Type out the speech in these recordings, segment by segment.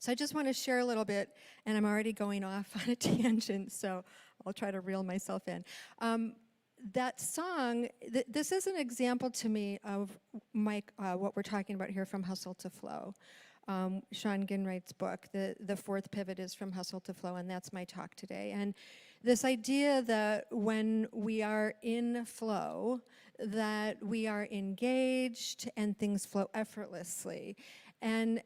So I just want to share a little bit, and I'm already going off on a tangent, so I'll try to reel myself in. That song, this is an example to me of what we're talking about here from Hustle to Flow. Shawn Ginwright's book, the fourth pivot is from Hustle to Flow, and that's my talk today. And this idea that when we are in flow, that we are engaged and things flow effortlessly. And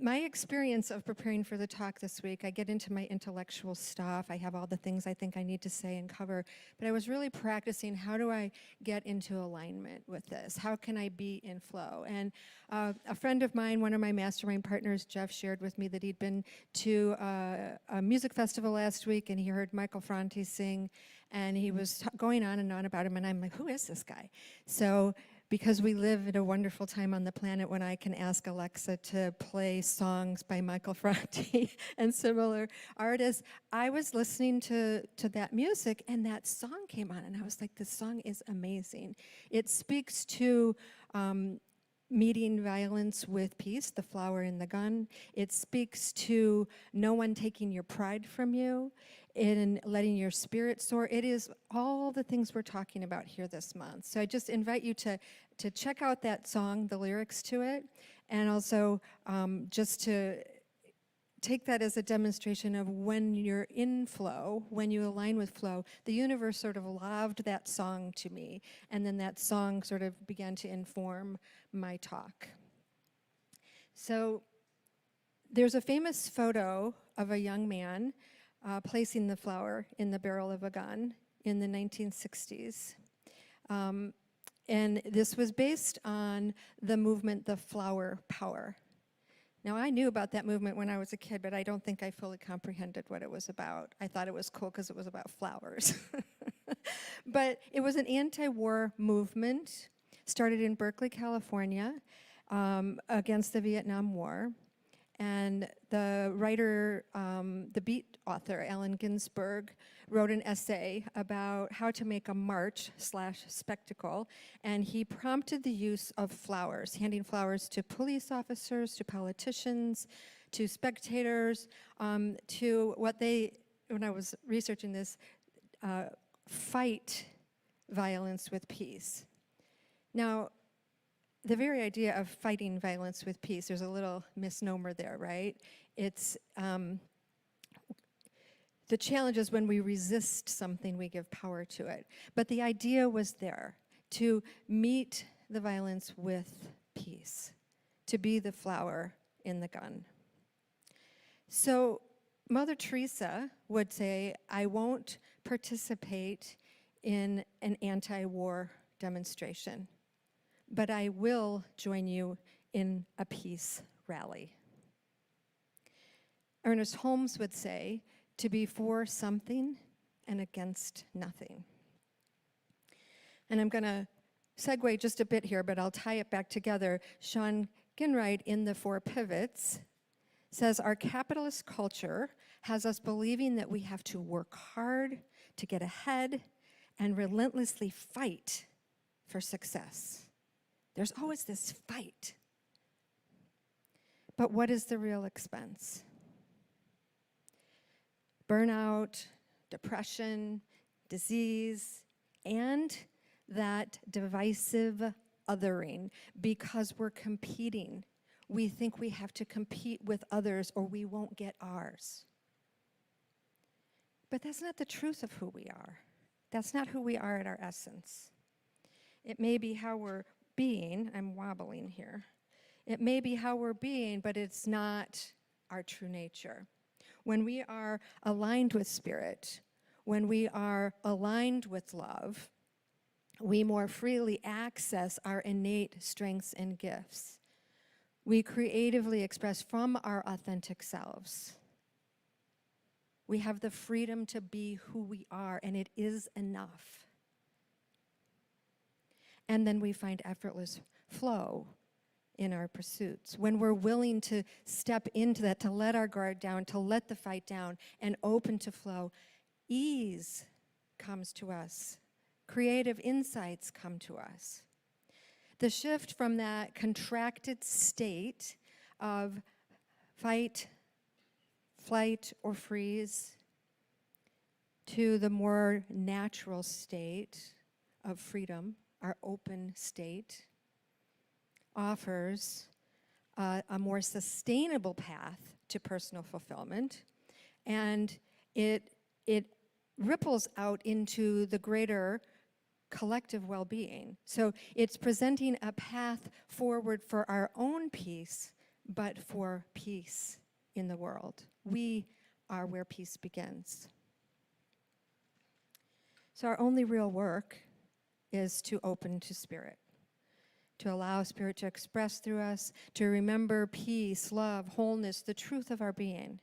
my experience of preparing for the talk this week, I get into my intellectual stuff. I have all the things I think I need to say and cover, but I was really practicing how do I get into alignment with this? How can I be in flow? And a friend of mine, one of my mastermind partners, Jeff, shared with me that he'd been to a music festival last week and he heard Michael Franti sing, and he was going on and on about him, and I'm like, who is this guy? So because we live at a wonderful time on the planet when I can ask Alexa to play songs by Michael Franti and similar artists, I was listening to that music, and that song came on, and I was like, this song is amazing. It speaks to meeting violence with peace, the flower in the gun. It speaks to no one taking your pride from you, in letting your spirit soar. It is all the things we're talking about here this month. So I just invite you to check out that song, the lyrics to it, and also just to take that as a demonstration of when you're in flow, when you align with flow. The universe sort of lobbed that song to me, and then that song sort of began to inform my talk. So there's a famous photo of a young man placing the flower in the barrel of a gun in the 1960s. And this was based on the movement, the flower power. Now, I knew about that movement when I was a kid, but I don't think I fully comprehended what it was about. I thought it was cool because it was about flowers. But it was an anti-war movement, started in Berkeley, California, against the Vietnam War. And the writer, the beat author, Allen Ginsberg, wrote an essay about how to make a march/spectacle, and he prompted the use of flowers, handing flowers to police officers, to politicians, to spectators, to what they, when I was researching this, fight violence with peace. Now, the very idea of fighting violence with peace, there's a little misnomer there, right? It's the challenge is when we resist something, we give power to it. But the idea was there, to meet the violence with peace, to be the flower in the gun. So Mother Teresa would say, I won't participate in an anti-war demonstration, but I will join you in a peace rally. Ernest Holmes would say, to be for something and against nothing. And I'm going to segue just a bit here, but I'll tie it back together. Shawn Ginwright in The Four Pivots says, our capitalist culture has us believing that we have to work hard to get ahead and relentlessly fight for success. There's always this fight. But what is the real expense? Burnout, depression, disease, and that divisive othering because we're competing. We think we have to compete with others or we won't get ours. But that's not the truth of who we are. That's not who we are at our essence. It may be how we're being, I'm wobbling here. It may be how we're being, but it's not our true nature. When we are aligned with spirit, when we are aligned with love, we more freely access our innate strengths and gifts. We creatively express from our authentic selves. We have the freedom to be who we are, and it is enough. And then we find effortless flow in our pursuits. When we're willing to step into that, to let our guard down, to let the fight down, and open to flow, ease comes to us. Creative insights come to us. The shift from that contracted state of fight, flight or freeze, to the more natural state of freedom, our open state, offers a more sustainable path to personal fulfillment, and it ripples out into the greater collective well-being. So it's presenting a path forward for our own peace, but for peace in the world. We are where peace begins. So our only real work is to open to Spirit, to allow Spirit to express through us, to remember peace, love, wholeness, the truth of our being.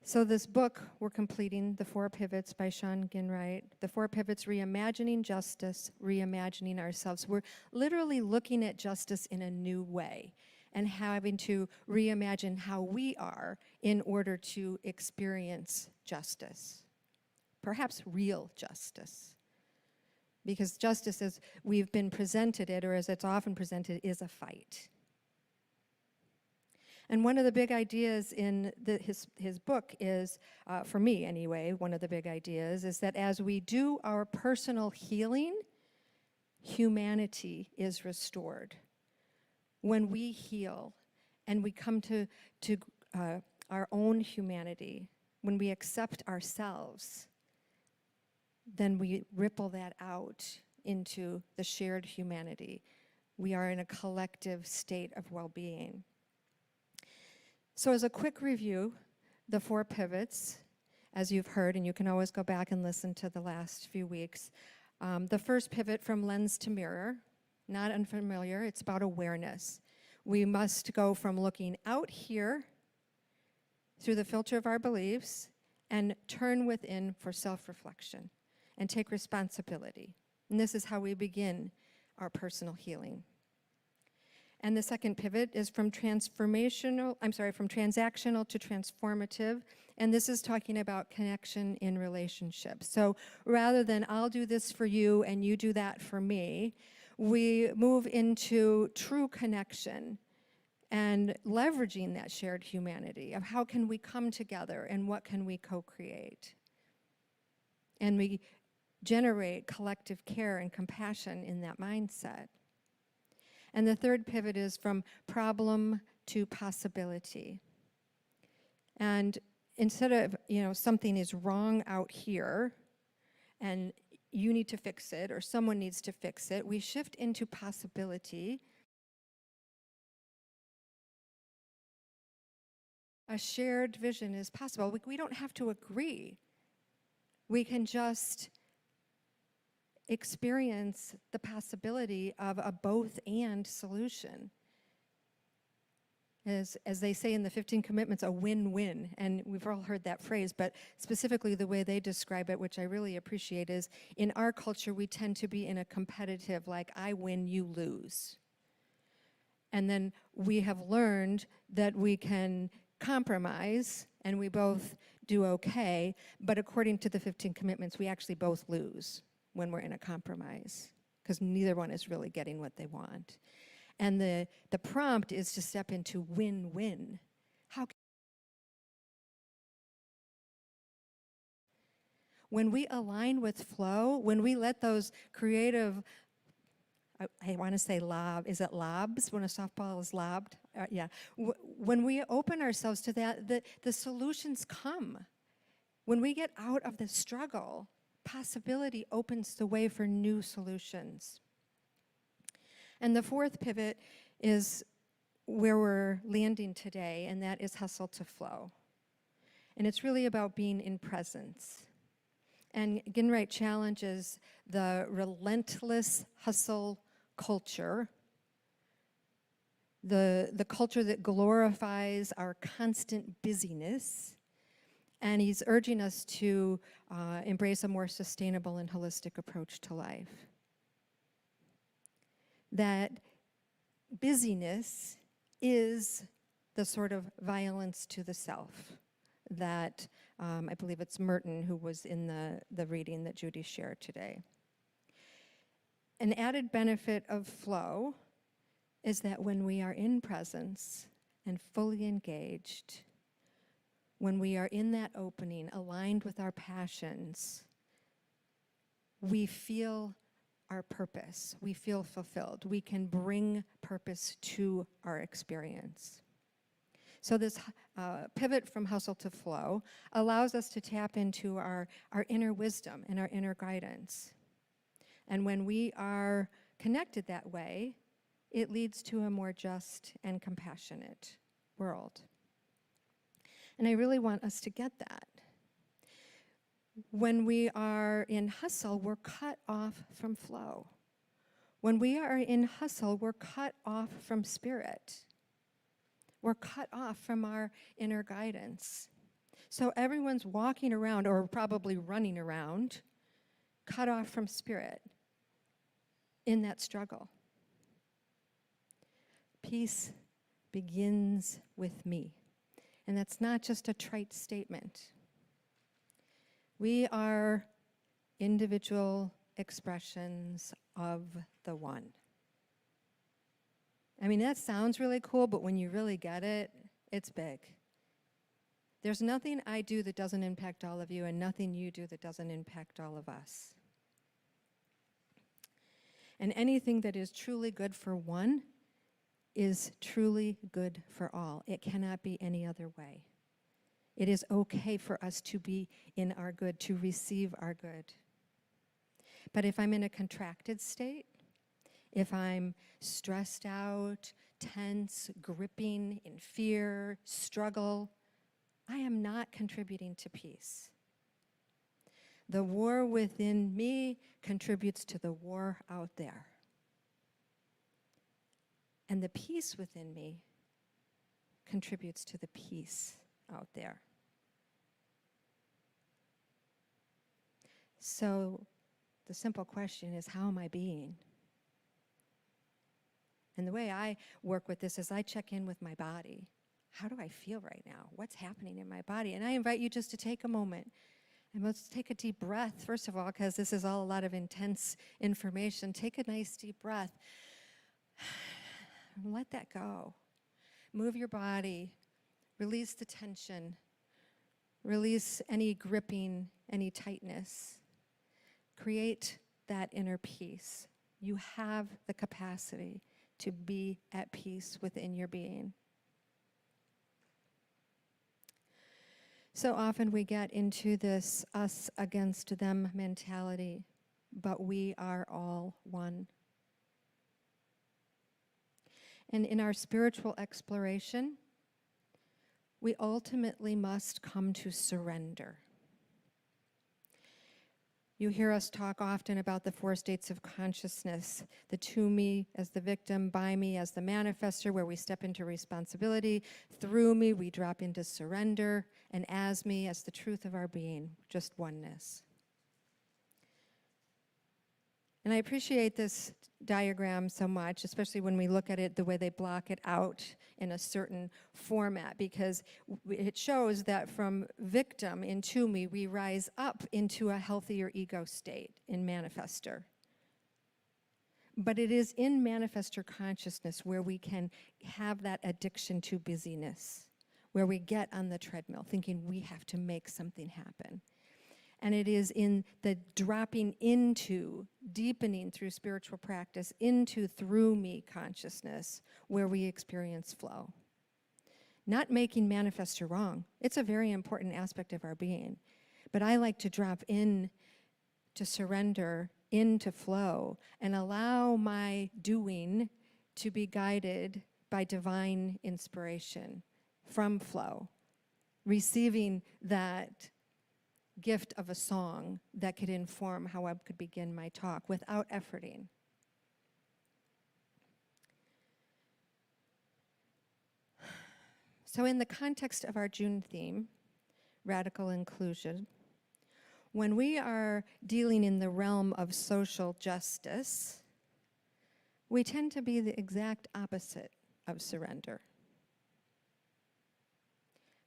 So this book we're completing, The 4 Pivots by Shawn Ginwright, The 4 Pivots, Reimagining Justice, Reimagining Ourselves. We're literally looking at justice in a new way and having to reimagine how we are in order to experience justice. Perhaps real justice. Because justice, as we've been presented it, or as it's often presented, is a fight. And one of the big ideas in his book is, for me anyway, one of the big ideas is that as we do our personal healing, humanity is restored. When we heal and we come to our own humanity, when we accept ourselves, then we ripple that out into the shared humanity. We are in a collective state of well-being. So as a quick review, the 4 pivots, as you've heard, and you can always go back and listen to the last few weeks. The first pivot, from lens to mirror, not unfamiliar, it's about awareness. We must go from looking out here through the filter of our beliefs and turn within for self-reflection and take responsibility. And this is how we begin our personal healing. And the second pivot is from transactional to transformative. And this is talking about connection in relationships. So rather than I'll do this for you and you do that for me, we move into true connection and leveraging that shared humanity of how can we come together and what can we co-create. And we generate collective care and compassion in that mindset. And the third pivot is from problem to possibility. And instead of, something is wrong out here and you need to fix it or someone needs to fix it, we shift into possibility. A shared vision is possible. We don't have to agree. We can just experience the possibility of a both-and solution. As they say in the 15 Commitments, a win-win. And we've all heard that phrase, but specifically the way they describe it, which I really appreciate, is in our culture we tend to be in a competitive, like I win, you lose. And then we have learned that we can compromise and we both do okay, but according to the 15 Commitments, we actually both lose when we're in a compromise, because neither one is really getting what they want. And the prompt is to step into win-win. When we align with flow, when we let those creative, I want to say lob, is it lobs when a softball is lobbed? Yeah. When we open ourselves to that, the solutions come. When we get out of the struggle, possibility opens the way for new solutions. And the fourth pivot is where we're landing today, and that is hustle to flow. And it's really about being in presence. And Ginwright challenges the relentless hustle culture, the culture that glorifies our constant busyness. And he's urging us to embrace a more sustainable and holistic approach to life. That busyness is the sort of violence to the self that I believe it's Merton who was in the reading that Judy shared today. An added benefit of flow is that when we are in presence, and fully engaged, when we are in that opening, aligned with our passions, we feel our purpose. We feel fulfilled. We can bring purpose to our experience. So this pivot from hustle to flow allows us to tap into our inner wisdom and our inner guidance. And when we are connected that way, it leads to a more just and compassionate world. And I really want us to get that. When we are in hustle, we're cut off from flow. When we are in hustle, we're cut off from spirit. We're cut off from our inner guidance. So everyone's walking around, or probably running around, cut off from spirit in that struggle. Peace begins with me. And that's not just a trite statement. We are individual expressions of the one. I mean, that sounds really cool, but when you really get it, it's big. There's nothing I do that doesn't impact all of you, and nothing you do that doesn't impact all of us. And anything that is truly good for one is truly good for all. It cannot be any other way. It is okay for us to be in our good, to receive our good. But if I'm in a contracted state, if I'm stressed out, tense, gripping, in fear, struggle, I am not contributing to peace. The war within me contributes to the war out there. And the peace within me contributes to the peace out there. So the simple question is, how am I being? And the way I work with this is I check in with my body. How do I feel right now? What's happening in my body? And I invite you just to take a moment. And let's take a deep breath, first of all, because this is all a lot of intense information. Take a nice deep breath. Let that go. Move your body. Release the tension. Release any gripping, any tightness. Create that inner peace. You have the capacity to be at peace within your being. So often we get into this us against them mentality, but we are all one. And in our spiritual exploration, we ultimately must come to surrender. You hear us talk often about the 4 states of consciousness, the to me as the victim, by me as the manifester, where we step into responsibility, through me we drop into surrender, and as me as the truth of our being, just oneness. And I appreciate this diagram so much, especially when we look at it the way they block it out in a certain format, because it shows that from victim into me, we rise up into a healthier ego state in manifester. But it is in manifester consciousness where we can have that addiction to busyness, where we get on the treadmill thinking we have to make something happen. And it is in the dropping into, deepening through spiritual practice, into through me consciousness, where we experience flow. Not making manifester wrong. It's a very important aspect of our being. But I like to drop in to surrender, into flow, and allow my doing to be guided by divine inspiration from flow. Receiving that gift of a song that could inform how I could begin my talk without efforting. So in the context of our June theme, radical inclusion, when we are dealing in the realm of social justice, we tend to be the exact opposite of surrender.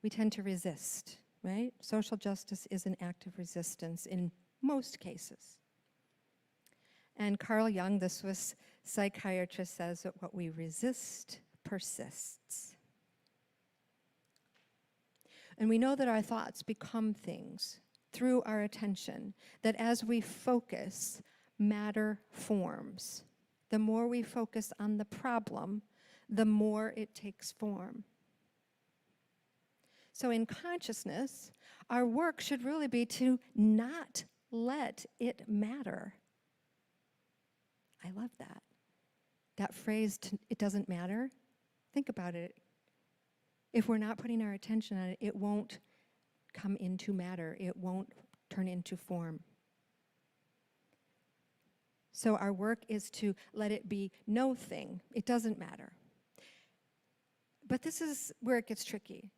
We tend to resist. Right? Social justice is an act of resistance in most cases. And Carl Jung, the Swiss psychiatrist, says that what we resist persists. And we know that our thoughts become things through our attention, that as we focus, matter forms. The more we focus on the problem, the more it takes form. So in consciousness, our work should really be to not let it matter. I love that. That phrase, it doesn't matter. Think about it. If we're not putting our attention on it, it won't come into matter. It won't turn into form. So our work is to let it be no thing. It doesn't matter. But this is where it gets tricky,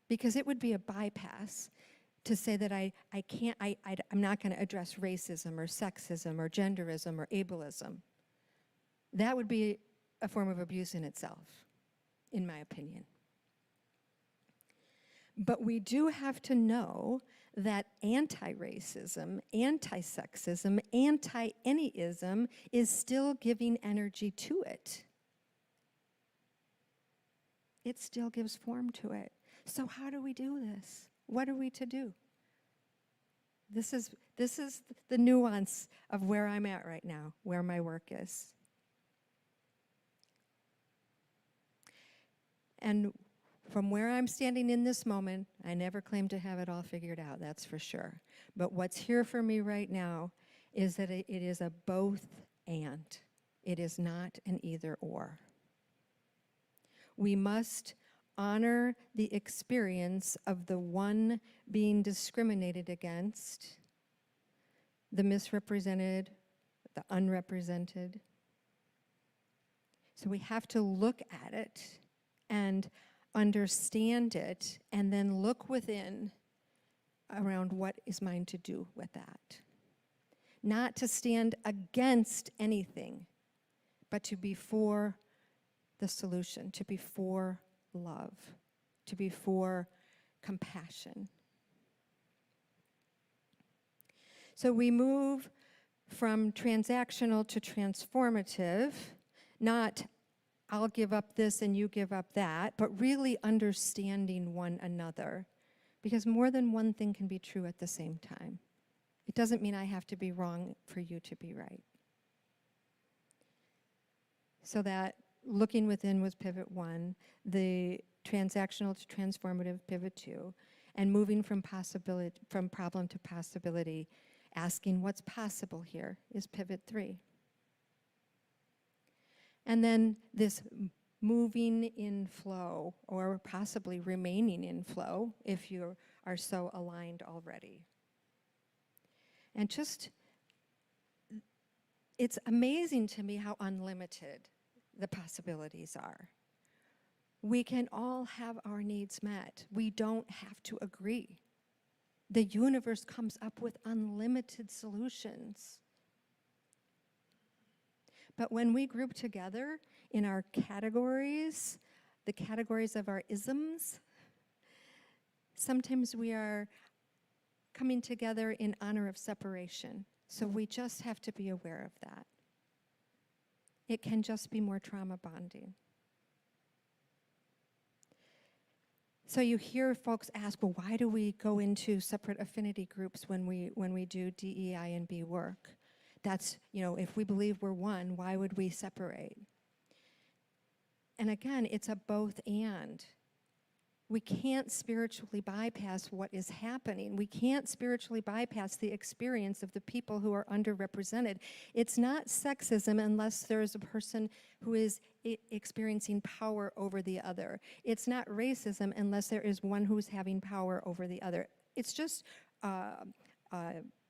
because it would be a bypass to say that I'm not going to address racism or sexism or genderism or ableism. That would be a form of abuse in itself, in my opinion. But we do have to know that anti-racism, anti-sexism, anti-anyism is still giving energy to it. It still gives form to it. So how do we do this? What are we to do? This is the nuance of where I'm at right now, where my work is. And from where I'm standing in this moment, I never claim to have it all figured out, that's for sure. But what's here for me right now is that it is a both and. It is not an either or. We must honor the experience of the one being discriminated against, the misrepresented, the unrepresented. So we have to look at it and understand it, and then look within around what is mine to do with that. Not to stand against anything, but to be for the solution, to be for love, to be for compassion. So we move from transactional to transformative, not I'll give up this and you give up that, but really understanding one another. Because more than one thing can be true at the same time. It doesn't mean I have to be wrong for you to be right. So that looking within was pivot 1, the transactional to transformative pivot 2, and moving from problem to possibility, asking what's possible here is pivot 3. And then this moving in flow, or possibly remaining in flow, if you are so aligned already. And just, it's amazing to me how unlimited the possibilities are. We can all have our needs met. We don't have to agree. The universe comes up with unlimited solutions. But when we group together in our categories, the categories of our isms, sometimes we are coming together in honor of separation. So we just have to be aware of that. It can just be more trauma bonding. So you hear folks ask, well, why do we go into separate affinity groups when we do DEI and B work? That's, if we believe we're one, why would we separate? And again, it's a both and. We can't spiritually bypass what is happening. We can't spiritually bypass the experience of the people who are underrepresented. It's not sexism unless there's a person who is experiencing power over the other. It's not racism unless there is one who's having power over the other. It's just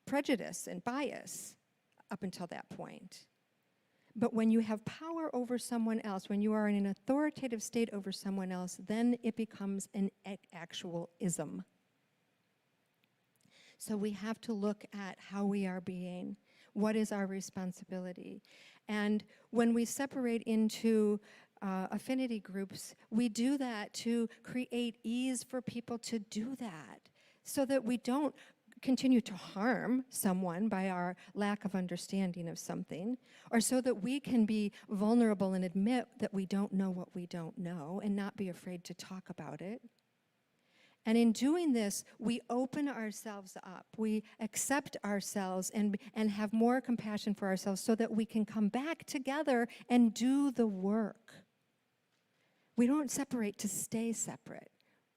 prejudice and bias up until that point. But when you have power over someone else, when you are in an authoritative state over someone else, then it becomes an actual ism. So we have to look at how we are being. What is our responsibility? And when we separate into affinity groups, we do that to create ease for people to do that, so that we don't continue to harm someone by our lack of understanding of something, or so that we can be vulnerable and admit that we don't know what we don't know and not be afraid to talk about it. And in doing this, we open ourselves up. We accept ourselves and have more compassion for ourselves so that we can come back together and do the work. We don't separate to stay separate.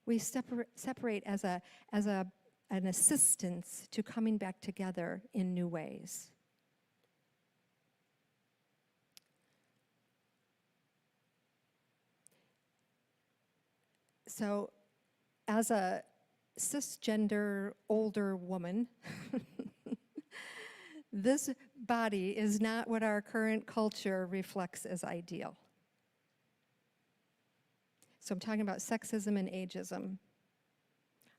We separate as an assistance to coming back together in new ways. So, as a cisgender older woman, this body is not what our current culture reflects as ideal. So I'm talking about sexism and ageism.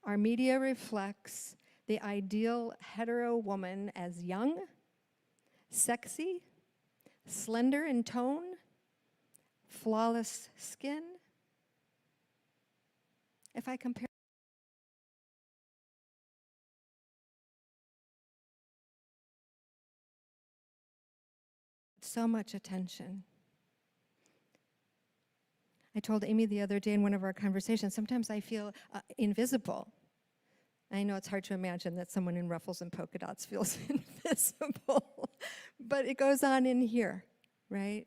Our media reflects the ideal hetero woman as young, sexy, slender in tone, flawless skin. If I compare so much attention. I told Amy the other day in one of our conversations, sometimes I feel invisible. I know it's hard to imagine that someone in ruffles and polka dots feels invisible, but it goes on in here, right?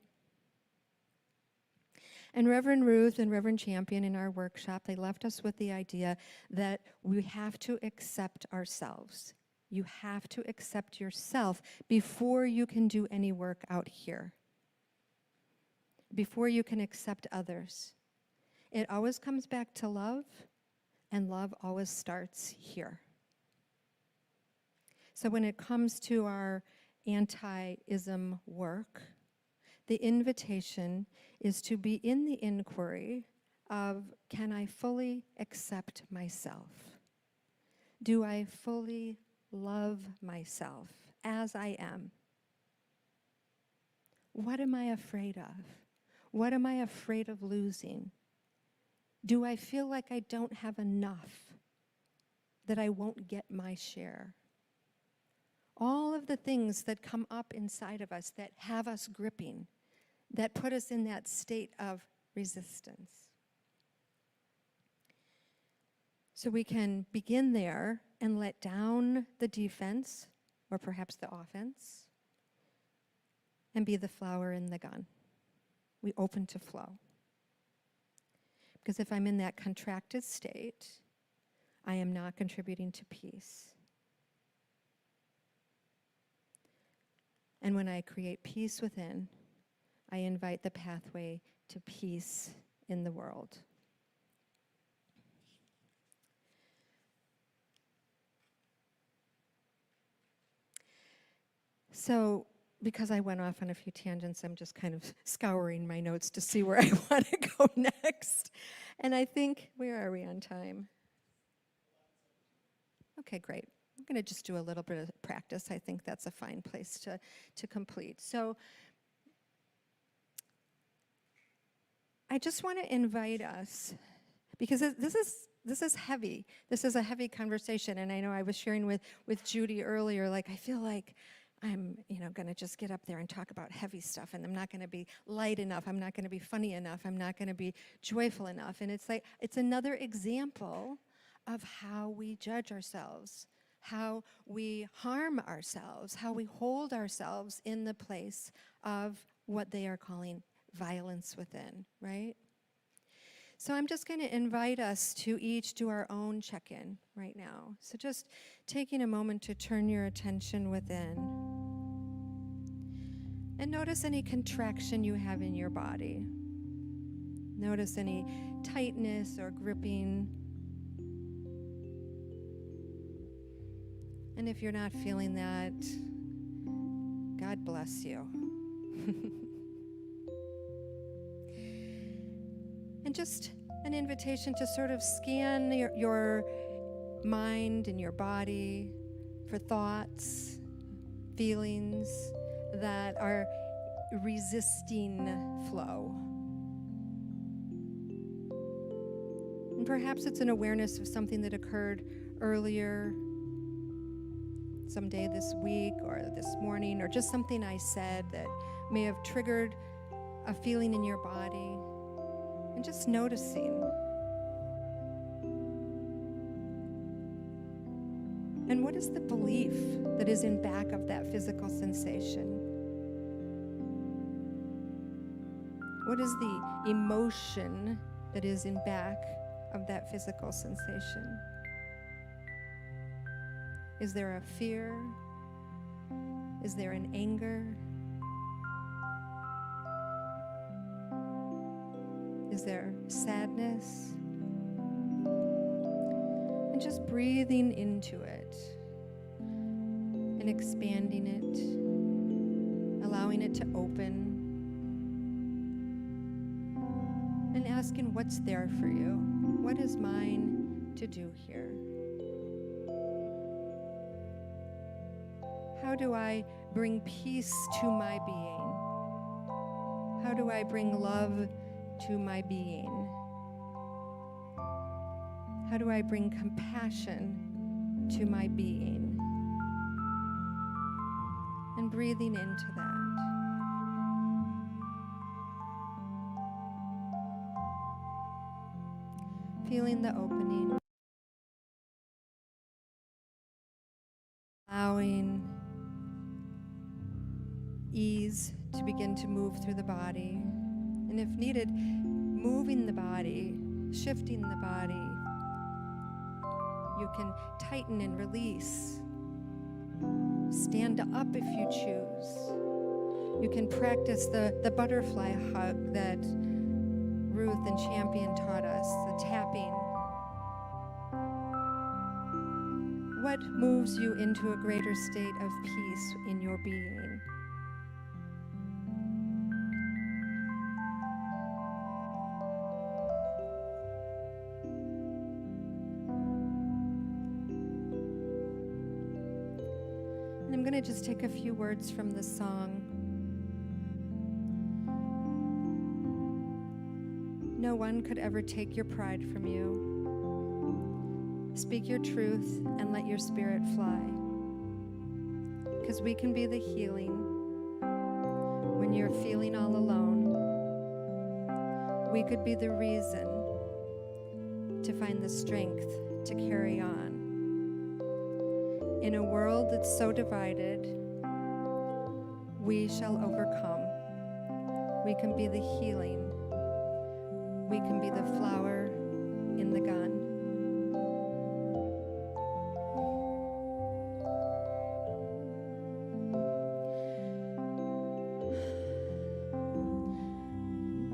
And Reverend Ruth and Reverend Champion in our workshop, they left us with the idea that we have to accept ourselves. You have to accept yourself before you can do any work out here, before you can accept others. It always comes back to love, and love always starts here. So when it comes to our anti-ism work, the invitation is to be in the inquiry of, can I fully accept myself? Do I fully love myself as I am? What am I afraid of? What am I afraid of losing? Do I feel like I don't have enough, that I won't get my share? All of the things that come up inside of us that have us gripping, that put us in that state of resistance. So we can begin there and let down the defense, or perhaps the offense, and be the flower in the gun. We open to flow. Because if I'm in that contracted state, I am not contributing to peace. And when I create peace within, I invite the pathway to peace in the world. So, because I went off on a few tangents, I'm just kind of scouring my notes to see where I want to go next. And I think, where are we on time? Okay, great. I'm going to just do a little bit of practice. I think that's a fine place to complete. So I just want to invite us, because this is heavy. This is a heavy conversation, and I know I was sharing with Judy earlier, like I feel like I'm, going to just get up there and talk about heavy stuff, and I'm not going to be light enough. I'm not going to be funny enough. I'm not going to be joyful enough. And it's like, it's another example of how we judge ourselves, how we harm ourselves, how we hold ourselves in the place of what they are calling violence within, right? So I'm just going to invite us to each do our own check-in right now. So just taking a moment to turn your attention within. And notice any contraction you have in your body. Notice any tightness or gripping. And if you're not feeling that, God bless you. And just an invitation to sort of scan your mind and your body for thoughts, feelings that are resisting flow. And perhaps it's an awareness of something that occurred earlier, someday this week or this morning, or just something I said that may have triggered a feeling in your body. And just noticing. And what is the belief that is in back of that physical sensation? What is the emotion that is in back of that physical sensation? Is there a fear? Is there an anger? Is there sadness? And just breathing into it and expanding it, allowing it to open, and asking what's there for you. What is mine to do here? How do I bring peace to my being? How do I bring love to my being? How do I bring compassion to my being? And breathing into that. Feeling the opening. Allowing ease to begin to move through the body. And if needed, moving the body, shifting the body. You can tighten and release. Stand up if you choose. You can practice the butterfly hug that Ruth and Champion taught us, the tapping. What moves you into a greater state of peace in your being? And I'm going to just take a few words from the song. No one could ever take your pride from you. Speak your truth and let your spirit fly. Because we can be the healing when you're feeling all alone. We could be the reason to find the strength to carry on. In a world that's so divided, we shall overcome. We can be the healing. We can be the flower in the gun.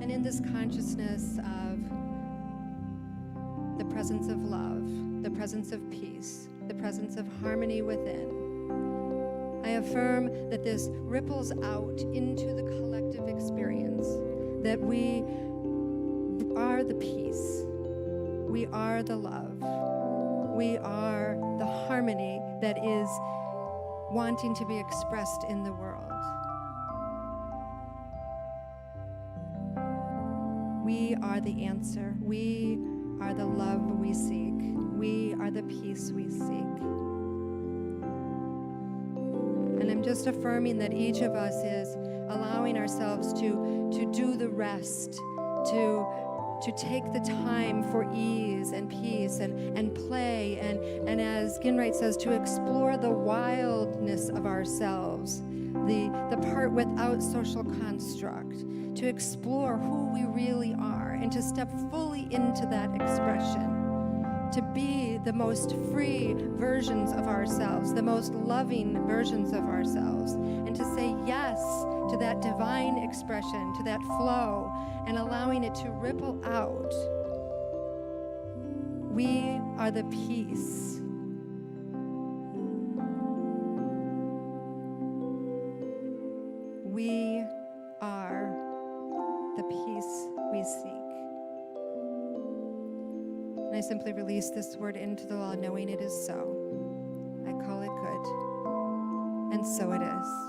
And in this consciousness of the presence of love, the presence of peace, the presence of harmony within, I affirm that this ripples out into the collective experience, that we are the peace, we are the love, we are the harmony that is wanting to be expressed in the world. We are the answer. We are the love we seek. We are the peace we seek. And I'm just affirming that each of us is allowing ourselves to do the rest, to take the time for ease and peace and play, and as Ginwright says, to explore the wildness of ourselves, the part without social construct, to explore who we really are and to step fully into that expression, to be the most free versions of ourselves, the most loving versions of ourselves, and to say yes to that divine expression, to that flow, and allowing it to ripple out. We are the peace. We are the peace we seek. And I simply release this word into the law, knowing it is so. I call it good, and so it is.